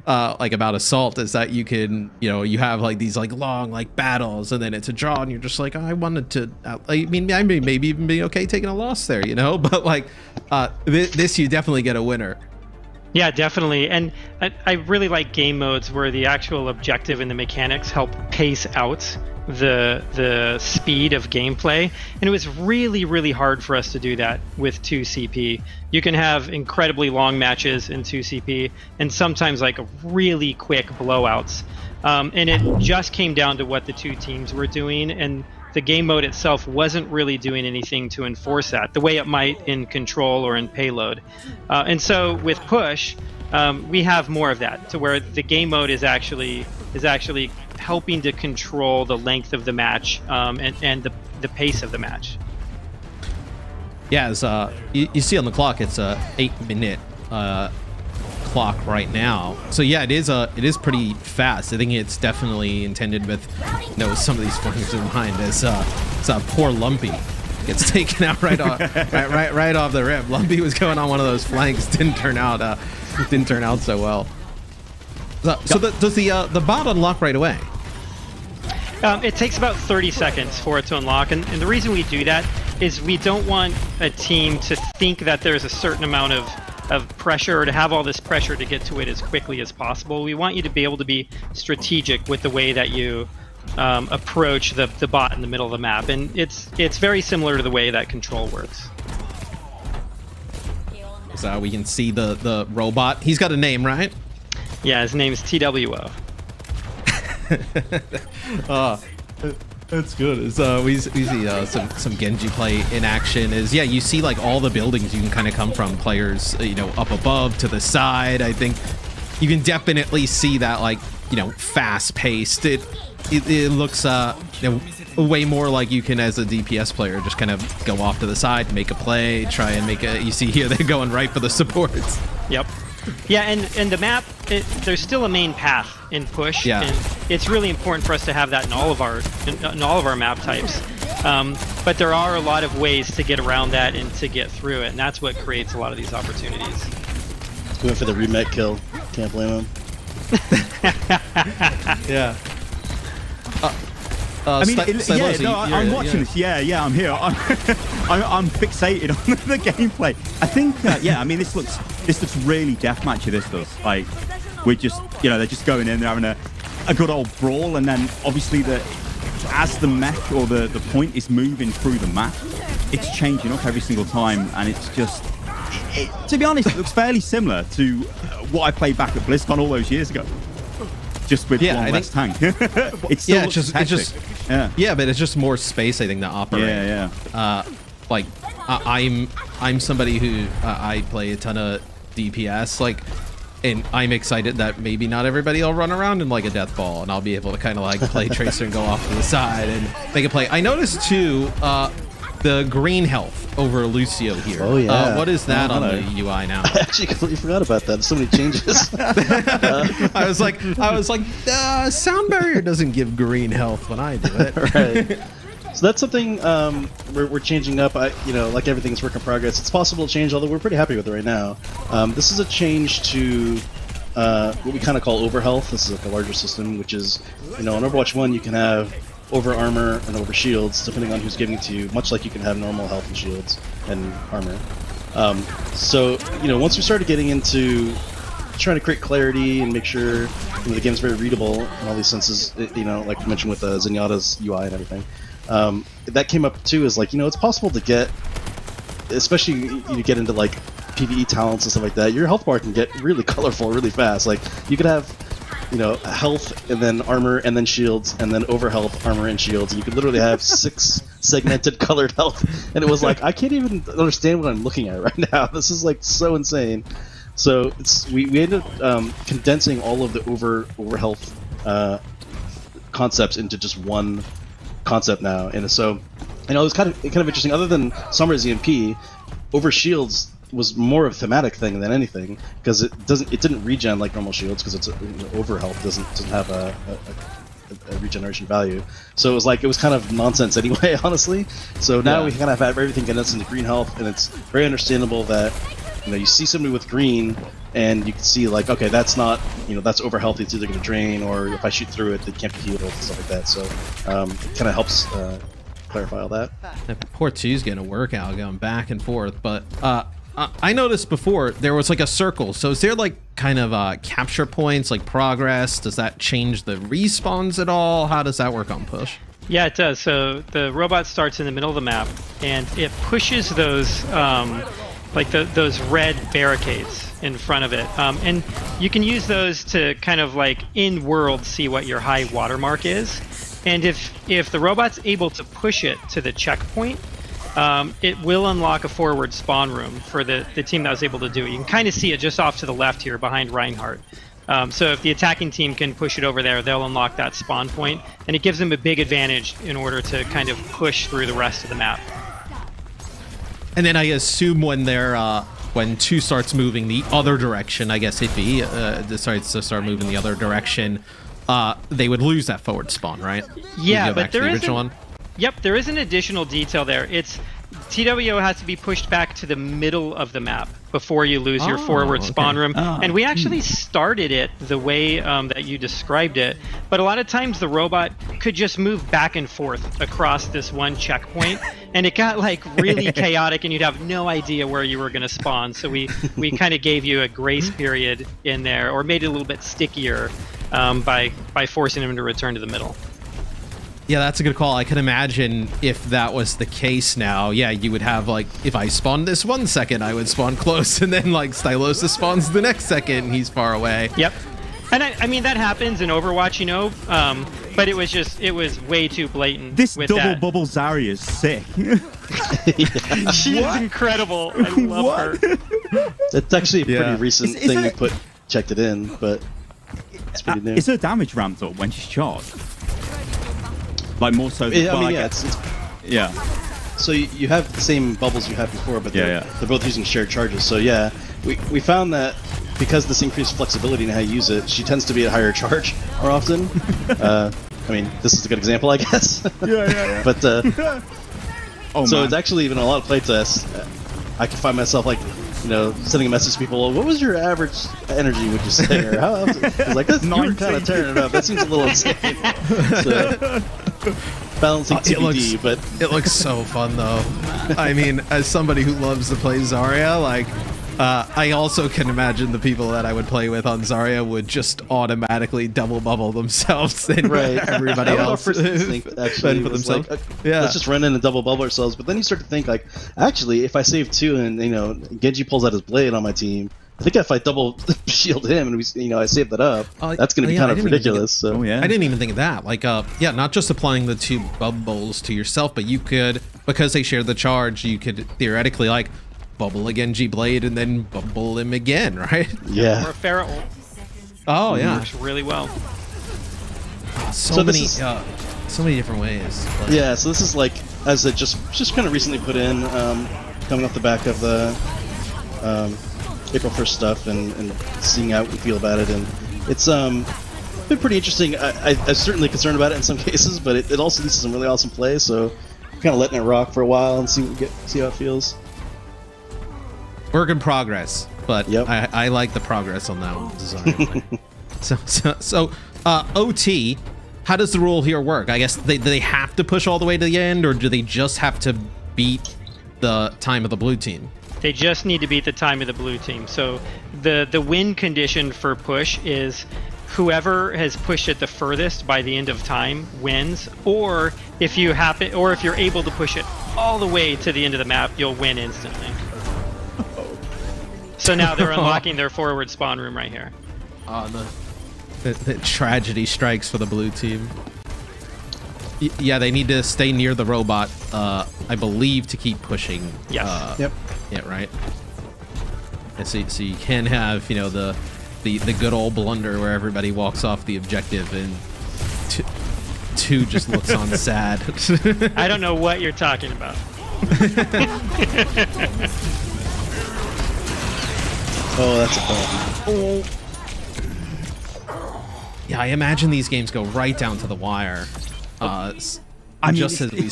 like about Assault is that you can, you have like these like long like battles, and then it's a draw, and you're just like, oh, I wanted to. I mean, I may maybe even be okay taking a loss there, but like this, you definitely get a winner. Yeah, definitely. And I really like game modes where the actual objective and the mechanics help pace out the speed of gameplay. And it was really, really hard for us to do that with 2CP. You can have incredibly long matches in 2CP and sometimes like really quick blowouts. And it just came down to what the two teams were doing. And the game mode itself wasn't really doing anything to enforce that the way it might in Control or in Payload. And so with Push, we have more of that, to where the game mode is actually helping to control the length of the match and the pace of the match. Yeah, as you see on the clock, it's a 8-minute clock right now. So yeah, it is pretty fast. I think it's definitely intended with some of these flankers in mind. As poor Lumpy gets taken out right off the rip. Lumpy was going on one of those flanks, didn't turn out so well. So does the bot unlock right away? It takes about 30 seconds for it to unlock, and the reason we do that is we don't want a team to think that there's a certain amount of pressure, or to have all this pressure to get to it as quickly as possible. We want you to be able to be strategic with the way that you approach the bot in the middle of the map, and it's very similar to the way that Control works. So we can see the robot. He's got a name, right? Yeah, his name's TWO. That's good. We see some Genji play in action. You see like all the buildings you can kind of come from, players up above to the side. I think you can definitely see that like fast paced. It looks way more like you can, as a DPS player, just kind of go off to the side, make a play, try and make a. You see here they're going right for the supports. Yep. Yeah, and the map, there's still a main path in Push, yeah. And it's really important for us to have that in all of our map types. But there are a lot of ways to get around that and to get through it, and that's what creates a lot of these opportunities. He went for the remake kill. Can't blame him. Yeah. I'm watching this. Yeah, I'm here. I'm fixated on the gameplay. I think, I mean, this looks really deathmatchy. This does. Like, we're just, they're just going in, they're having a good old brawl, and then obviously as the mech or the point is moving through the map, it's changing up every single time, and it's just, to be honest, it looks fairly similar to what I played back at BlizzCon all those years ago. Just with one less tank. It's still but it's just more space, I think, to operate. Yeah. Like I'm somebody who I play a ton of DPS, like, and I'm excited that maybe not everybody will run around in like a death ball, and I'll be able to kind of like play Tracer and go off to the side and make a play. I noticed too the green health over Lucio here. Oh yeah. What is that on the UI now? I actually completely forgot about that. There's so many changes. I was like, sound barrier doesn't give green health when I do it. Right. So that's something we're changing up. Like everything's work in progress. It's possible to change, although we're pretty happy with it right now. This is a change to what we kind of call overhealth. This is like a larger system, which is, on Overwatch 1 you can have over armor and over shields, depending on who's giving it to you, much like you can have normal health and shields and armor. So, once we started getting into trying to create clarity and make sure the game's very readable in all these senses, like you mentioned with Zenyatta's UI and everything, that came up too, is like, it's possible to get, especially you get into like PvE talents and stuff like that, your health bar can get really colorful really fast. Like, you could have health and then armor and then shields and then over health, armor and shields, and you could literally have 6 segmented colored health, and it was like, I can't even understand what I'm looking at right now. This is like so insane. So we ended up condensing all of the over health concepts into just one concept now, and so it was kind of interesting. Other than Summer's EMP, over shields was more of a thematic thing than anything, because it didn't regen like normal shields, because it's over health doesn't have a regeneration value. So it was kind of nonsense anyway, honestly. So now we kind of have everything condensed into green health, and it's very understandable that you see somebody with green, and you can see like, okay, that's not, that's over healthy. It's either going to drain, or if I shoot through it, it can't be healed and stuff like that. So it kind of helps clarify all that. Port 2's getting a workout going back and forth, but I noticed before there was like a circle. So is there like kind of capture points, like progress? Does that change the respawns at all? How does that work on push? Yeah, it does. So the robot starts in the middle of the map, and it pushes those those red barricades in front of it, and you can use those to kind of like in world see what your high watermark is. And if the robot's able to push it to the checkpoint, it will unlock a forward spawn room for the team that was able to do it. You can kind of see it just off to the left here behind Reinhardt. So if the attacking team can push it over there, they'll unlock that spawn point, and it gives them a big advantage in order to kind of push through the rest of the map. And then I assume when they're when 2 starts moving the other direction, I guess if he decides to start moving the other direction, they would lose that forward spawn, right? Yeah, but there is one. Yep, there is an additional detail there. It's TWO has to be pushed back to the middle of the map before you lose your forward spawn room. And we actually started it the way that you described it, but a lot of times the robot could just move back and forth across this one checkpoint, and it got like really chaotic, and you'd have no idea where you were going to spawn. So we kind of gave you a grace period in there, or made it a little bit stickier by forcing them to return to the middle. Yeah, that's a good call. I can imagine if that was the case now, yeah, you would have, like, if I spawned this 1 second, I would spawn close, and then, like, Stylosis spawns the next second, and he's far away. Yep. And I mean, that happens in Overwatch, but it was way too blatant. This with double that. bubble Zarya is sick. She is incredible. I love her. It's actually a pretty recent Is thing that- we checked it in, but it's pretty new. Is her damage ramped up when she's charged? Like more so than yeah. So you have the same bubbles you had before, but they're both using shared charges. So yeah, we found that because this increased flexibility in how you use it, she tends to be at higher charge more often. I mean, this is a good example, I guess. Yeah. But Oh, so man. it's actually even a lot of playtests. I can find myself like, sending a message to people. What was your average energy? Would you say? Or how? It's like, you were kind of tearing it up. That seems a little insane. So, balancing TBD, but it looks so fun though. I mean, as somebody who loves to play Zarya, like I also can imagine the people that I would play with on Zarya would just automatically double bubble themselves and everybody else think, actually, for themselves. Like, let's just run in and double bubble ourselves. But then you start to think like, actually, if I save 2 and Genji pulls out his blade on my team, I think if I double shield him and I save that up, that's going to be kind of ridiculous. So I didn't even think of that. Like, not just applying the 2 bubbles to yourself, but you could, because they share the charge, you could theoretically like bubble a Genji blade and then bubble him again, right? Yeah. Or a Pharah. Oh yeah, Works really well. So many different ways. Like, yeah. So this is like, as it just kind of recently put in, coming off the back of the April 1st stuff and seeing how we feel about it, and it's been pretty interesting. I'm certainly concerned about it in some cases, but it also leads to some really awesome play. So I'm kind of letting it rock for a while and see how it feels. Work in progress, but Yep. I like the progress on that one design. So OT, how does the rule here work? I guess they have to push all the way to the end, or do they just have to beat the time of the blue team? They just need to beat the time of the blue team. So the win condition for push is whoever has pushed it the furthest by the end of time wins, or if you're able to push it all the way to the end of the map, you'll win instantly. So now they're unlocking their forward spawn room right here. The tragedy strikes for the blue team. Yeah, they need to stay near the robot, I believe, to keep pushing. Yes. Yep. Yeah, right. And so you can have, the good old blunder where everybody walks off the objective and two just looks on sad. I don't know what you're talking about. Oh, that's a problem. Yeah, I imagine these games go right down to the wire. I mean, just as we